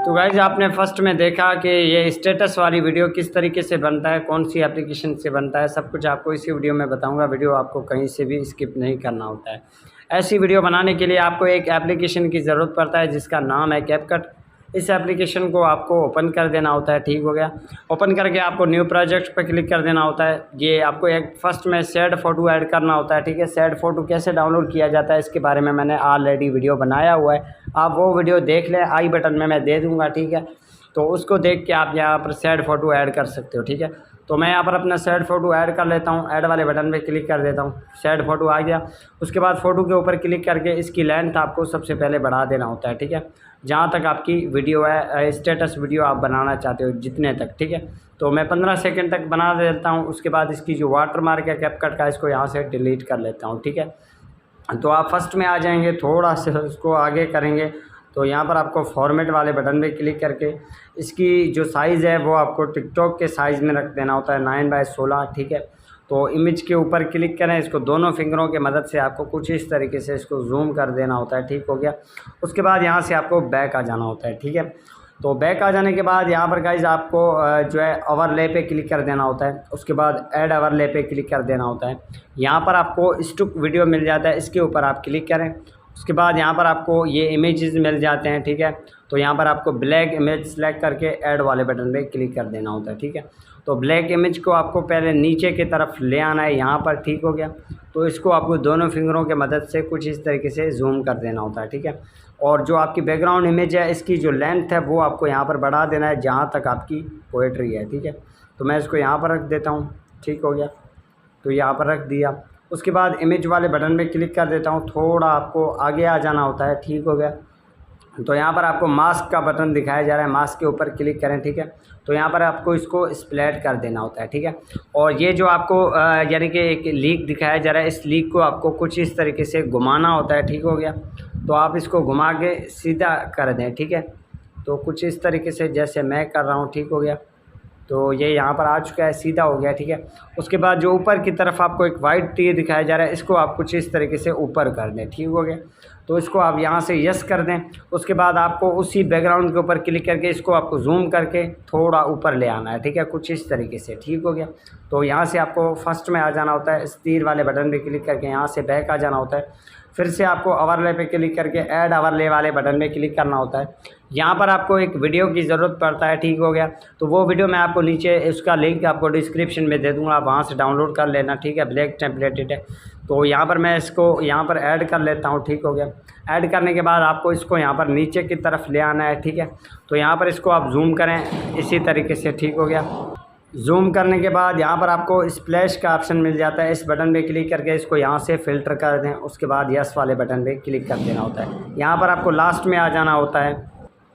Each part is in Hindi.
तो गाइज आपने फर्स्ट में देखा कि ये स्टेटस वाली वीडियो किस तरीके से बनता है, कौन सी एप्लीकेशन से बनता है, सब कुछ आपको इसी वीडियो में बताऊंगा। वीडियो आपको कहीं से भी स्किप नहीं करना होता है। ऐसी वीडियो बनाने के लिए आपको एक एप्लीकेशन की ज़रूरत पड़ता है जिसका नाम है कैपकट। इस एप्लीकेशन को आपको ओपन कर देना होता है, ठीक हो गया। ओपन करके आपको न्यू प्रोजेक्ट पर क्लिक कर देना होता है। ये आपको एक फर्स्ट में शेयर्ड फ़ोटो ऐड करना होता है, ठीक है। शेयर्ड फ़ोटो कैसे डाउनलोड किया जाता है इसके बारे में मैंने ऑलरेडी वीडियो बनाया हुआ है, आप वो वीडियो देख लें, आई बटन में मैं दे दूँगा, ठीक है। तो उसको देख के आप यहाँ पर शेयर्ड फ़ोटो ऐड कर सकते हो, ठीक है। तो मैं यहाँ पर अपना शेयर्ड फ़ोटो ऐड कर लेता हूँ, ऐड वाले बटन पे क्लिक कर देता हूँ। शेयर्ड फ़ोटो आ गया। उसके बाद फ़ोटो के ऊपर क्लिक करके इसकी लेंथ आपको सबसे पहले बढ़ा देना होता है, ठीक है। जहाँ तक आपकी वीडियो है, स्टेटस वीडियो आप बनाना चाहते हो जितने तक, ठीक है। तो मैं 15 सेकंड तक बना देता हूँ। उसके बाद इसकी जो वाटर मार्क है कैपकट का, इसको यहाँ से डिलीट कर लेता हूँ, ठीक है। तो आप फर्स्ट में आ जाएंगे, थोड़ा सा उसको आगे करेंगे तो यहाँ पर आपको फॉर्मेट वाले बटन पे क्लिक करके इसकी जो साइज़ है वो आपको टिकटॉक के साइज़ में रख देना होता है, 9/16, ठीक है। तो इमेज के ऊपर क्लिक करें, इसको दोनों फिंगरों के मदद से आपको कुछ इस तरीके से इसको जूम कर देना होता है, ठीक हो गया। उसके बाद यहाँ से आपको बैक आ जाना होता है, ठीक है। तो बैक आ जाने के बाद यहाँ पर गाइज आपको जो है ओवरले पे क्लिक कर देना होता है। उसके बाद ऐड ओवरले पे क्लिक कर देना होता है। यहाँ पर आपको स्टुक वीडियो मिल जाता है, इसके ऊपर आप क्लिक करें। उसके बाद यहाँ पर आपको ये इमेजेस मिल जाते हैं, ठीक है। तो यहाँ पर आपको ब्लैक इमेज सेलेक्ट करके ऐड वाले बटन पे क्लिक कर देना होता है, ठीक है। तो ब्लैक इमेज को आपको पहले नीचे की तरफ ले आना है यहाँ पर, ठीक हो गया। तो इसको आपको दोनों फिंगरों के मदद से कुछ इस तरीके से जूम कर देना होता है, ठीक है। और जो आपकी बैकग्राउंड इमेज है इसकी जो लेंथ है वो आपको यहाँ पर बढ़ा देना है जहाँ तक आपकी पोएट्री है, ठीक है। तो मैं इसको यहाँ पर रख देता हूँ, ठीक हो गया। तो यहाँ पर रख दिया। उसके बाद इमेज वाले बटन पे क्लिक कर देता हूँ, थोड़ा आपको आगे आ जाना होता है, ठीक हो गया। तो यहाँ पर आपको मास्क का बटन दिखाया जा रहा है, मास्क के ऊपर क्लिक करें, ठीक है। तो यहाँ पर आपको इसको स्प्लिट कर देना होता है, ठीक है। और ये जो आपको यानी कि एक लीक दिखाया जा रहा है, इस लीक को आपको कुछ इस तरीके से घुमाना होता है, ठीक हो गया। तो आप इसको घुमा के सीधा कर दें, ठीक है। तो कुछ इस तरीके से जैसे मैं कर रहा हूँ, ठीक हो गया। तो ये यहाँ पर आ चुका है, सीधा हो गया, ठीक है। उसके बाद जो ऊपर की तरफ आपको एक वाइट टी दिखाया जा रहा है, इसको आप कुछ इस तरीके से ऊपर कर दें, ठीक हो गया। तो इसको आप यहाँ से यस कर दें। उसके बाद आपको उसी बैकग्राउंड के ऊपर क्लिक करके इसको आपको जूम करके थोड़ा ऊपर ले आना है, ठीक है, कुछ इस तरीके से, ठीक हो गया। तो यहाँ से आपको फर्स्ट में आ जाना होता है, इस तीर वाले बटन पर क्लिक करके यहाँ से बैक आ जाना होता है। फिर से आपको ओवरले पे क्लिक करके ऐड ओवरले वाले बटन पे क्लिक करना होता है। यहाँ पर आपको एक वीडियो की ज़रूरत पड़ता है, ठीक हो गया। तो वो वीडियो मैं आपको नीचे उसका लिंक आपको डिस्क्रिप्शन में दे दूँगा, आप वहाँ से डाउनलोड कर लेना, ठीक है। ब्लैक टेम्पलेटेड है। तो यहाँ पर मैं इसको यहाँ पर ऐड कर लेता हूँ, ठीक हो गया। ऐड करने के बाद आपको इसको यहाँ पर नीचे की तरफ ले आना है, ठीक है। तो यहाँ पर इसको आप जूम करें इसी तरीके से, ठीक हो गया। जूम करने के बाद यहाँ पर आपको स्प्लैश का ऑप्शन मिल जाता है, इस बटन पे क्लिक करके इसको यहाँ से फ़िल्टर कर दें। उसके बाद यस वाले बटन पे क्लिक कर देना होता है। यहाँ पर आपको लास्ट में आ जाना होता है।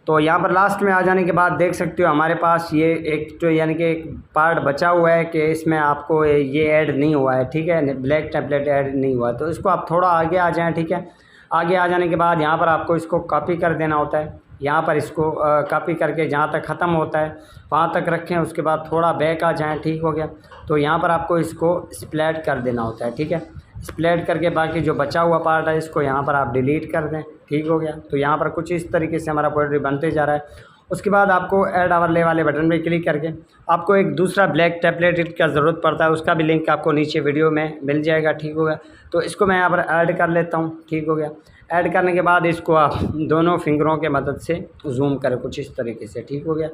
तो यहाँ पर लास्ट में आ जाने के बाद देख सकते हो हमारे पास ये एक तो यानी कि एक पार्ट बचा हुआ है कि इसमें आपको ये ऐड नहीं हुआ है, ठीक है, ब्लैक टेम्पलेट ऐड नहीं हुआ है। तो इसको आप थोड़ा आगे आ जाएँ, ठीक है। आगे आ जाने के बाद यहाँ पर आपको इसको कॉपी कर देना होता है। यहाँ पर इसको कॉपी करके जहाँ तक ख़त्म होता है वहाँ तक रखें। उसके बाद थोड़ा बैक आ जाएँ, ठीक हो गया। तो यहाँ पर आपको इसको स्प्लिट कर देना होता है, ठीक है। स्प्लिट करके बाकी जो बचा हुआ पार्ट है इसको यहाँ पर आप डिलीट कर दें, ठीक हो गया। तो यहाँ पर कुछ इस तरीके से हमारा पोएट्री बनते जा रहा है। उसके बाद आपको ऐड ओवरले वाले बटन पे क्लिक करके आपको एक दूसरा ब्लैक टेम्पलेट का ज़रूरत पड़ता है, उसका भी लिंक आपको नीचे वीडियो में मिल जाएगा, ठीक हो गया। तो इसको मैं यहाँ पर ऐड कर लेता हूँ, ठीक हो गया। ऐड करने के बाद इसको आप दोनों फिंगरों के मदद से जूम करें कुछ इस तरीके से, ठीक हो गया।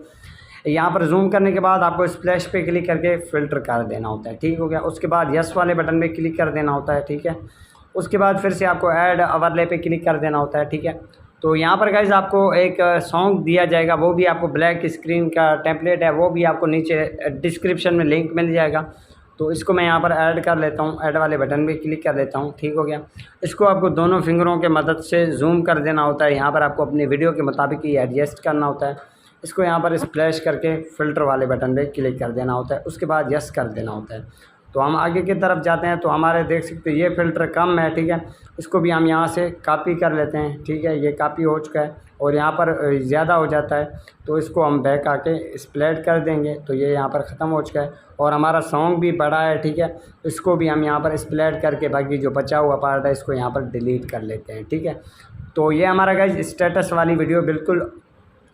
यहाँ पर जूम करने के बाद आपको स्प्लैश पे क्लिक करके फ़िल्टर कर देना होता है, ठीक हो गया। उसके बाद यस वाले बटन पे क्लिक कर देना होता है, ठीक है। उसके बाद फिर से आपको ऐड ओवरले पे क्लिक कर देना होता है, ठीक है। तो यहाँ पर गाइस आपको एक सॉन्ग दिया जाएगा, वो भी आपको ब्लैक स्क्रीन का टेम्पलेट है, वो भी आपको नीचे डिस्क्रिप्शन में लिंक मिल जाएगा। तो इसको मैं यहाँ पर ऐड कर लेता हूँ, ऐड वाले बटन पे क्लिक कर देता हूँ, ठीक हो गया। इसको आपको दोनों फिंगरों के मदद से जूम कर देना होता है। यहाँ पर आपको अपनी वीडियो के मुताबिक ही एडजस्ट करना होता है। इसको यहाँ पर स्प्लैश करके फ़िल्टर वाले बटन पे क्लिक कर देना होता है। उसके बाद यस कर देना होता है। तो हम आगे की तरफ जाते हैं तो हमारे देख सकते हैं ये फ़िल्टर कम है, ठीक है। इसको भी हम यहाँ से कॉपी कर लेते हैं, ठीक है। ये कॉपी हो चुका है और यहाँ पर ज़्यादा हो जाता है तो इसको हम बैक आके स्प्लिट कर देंगे। तो ये यहाँ पर ख़त्म हो चुका है और हमारा सॉन्ग भी बड़ा है, ठीक है। इसको भी हम यहाँ पर स्प्लिट करके बाकी जो बचा हुआ पार्ट है इसको यहाँ पर डिलीट कर लेते हैं, ठीक है। तो ये हमारा गाइस स्टेटस वाली वीडियो बिल्कुल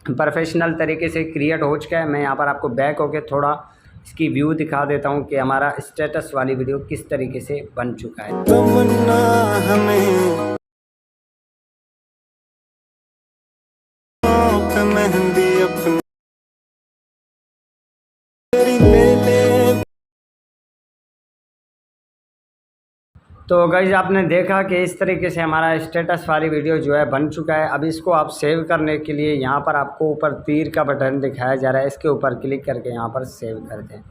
प्रोफेशनल तरीके से क्रिएट हो चुका है। मैं यहाँ पर आपको बैक होके थोड़ा इसकी व्यू दिखा देता हूँ कि हमारा स्टेटस वाली वीडियो किस तरीके से बन चुका है। तमन्ना हमें मेहंदी अपनी तो गाइस आपने देखा कि इस तरीके से हमारा स्टेटस वाली वीडियो जो है बन चुका है। अब इसको आप सेव करने के लिए यहाँ पर आपको ऊपर तीर का बटन दिखाया जा रहा है, इसके ऊपर क्लिक करके यहाँ पर सेव कर दें।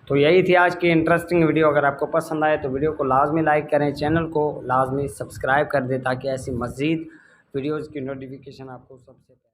तो यही थी आज की इंटरेस्टिंग वीडियो। अगर आपको पसंद आए तो वीडियो को लाजमी लाइक करें, चैनल को लाजमी सब्सक्राइब कर दें ताकि ऐसी मज़ीद वीडियोज़ की नोटिफिकेशन आपको सबसे